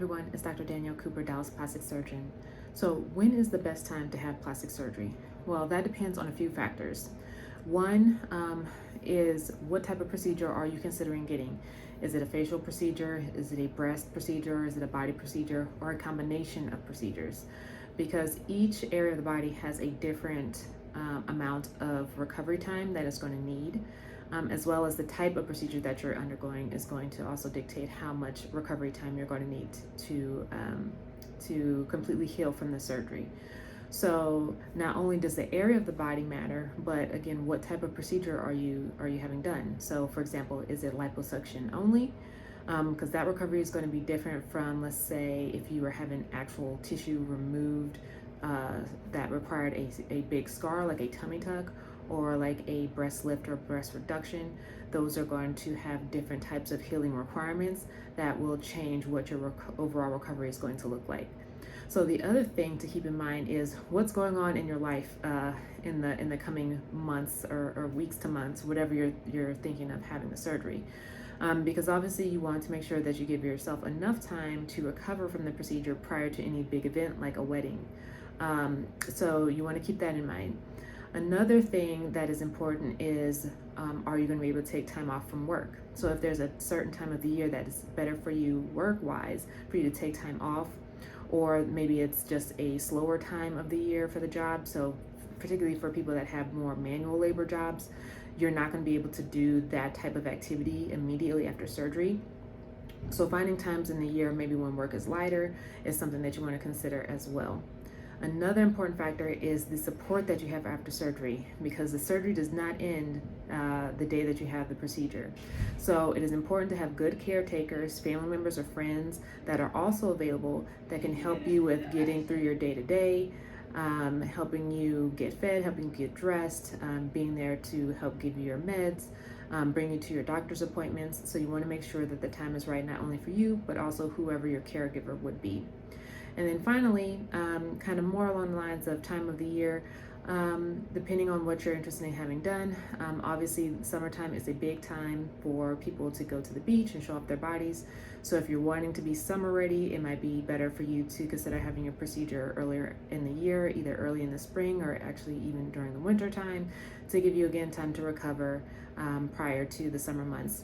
everyone, it's Dr. Danielle Cooper, Dallas plastic surgeon. So, when is the best time to have plastic surgery? Well, that depends on a few factors. One is what type of procedure are you considering getting? Is it a facial procedure? Is it a breast procedure? Is it a body procedure? Or a combination of procedures? Because each area of the body has a different amount of recovery time that it's going to need. As well as the type of procedure that you're undergoing is going to also dictate how much recovery time you're going to need to completely heal from the surgery. So not only does the area of the body matter, but again, what type of procedure are you having done? So for example, is it liposuction only? Because that recovery is going to be different from, let's say, if you were having actual tissue removed that required a big scar, like a tummy tuck, or like a breast lift or breast reduction. Those are going to have different types of healing requirements that will change what your overall recovery is going to look like. So the other thing to keep in mind is what's going on in your life in the coming months or weeks to months, whatever you're thinking of having the surgery. Because obviously you want to make sure that you give yourself enough time to recover from the procedure prior to any big event like a wedding. So you want to keep that in mind. Another thing that is important is, are you going to be able to take time off from work? So if there's a certain time of the year that is better for you work-wise, for you to take time off, or maybe it's just a slower time of the year for the job. So particularly for people that have more manual labor jobs, you're not going to be able to do that type of activity immediately after surgery. So finding times in the year, maybe when work is lighter, is something that you want to consider as well. Another important factor is the support that you have after surgery, because the surgery does not end the day that you have the procedure. So it is important to have good caretakers, family members or friends that are also available that can help you with getting through your day-to-day, helping you get fed, helping you get dressed, being there to help give you your meds, bring you to your doctor's appointments. So you want to make sure that the time is right, not only for you, but also whoever your caregiver would be. And then finally, kind of more along the lines of time of the year, depending on what you're interested in having done. Obviously, summertime is a big time for people to go to the beach and show off their bodies. So if you're wanting to be summer ready, it might be better for you to consider having your procedure earlier in the year, either early in the spring or actually even during the winter time, to give you again time to recover prior to the summer months.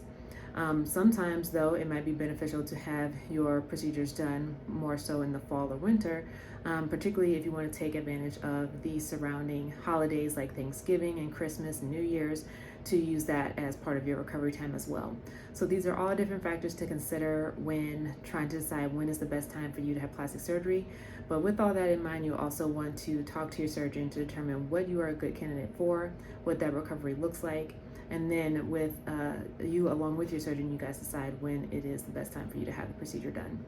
Sometimes, though, it might be beneficial to have your procedures done more so in the fall or winter, particularly if you want to take advantage of the surrounding holidays like Thanksgiving and Christmas and New Year's, to use that as part of your recovery time as well. So these are all different factors to consider when trying to decide when is the best time for you to have plastic surgery. But with all that in mind, you also want to talk to your surgeon to determine what you are a good candidate for, what that recovery looks like, and then with you along with your surgeon, you guys decide when it is the best time for you to have the procedure done.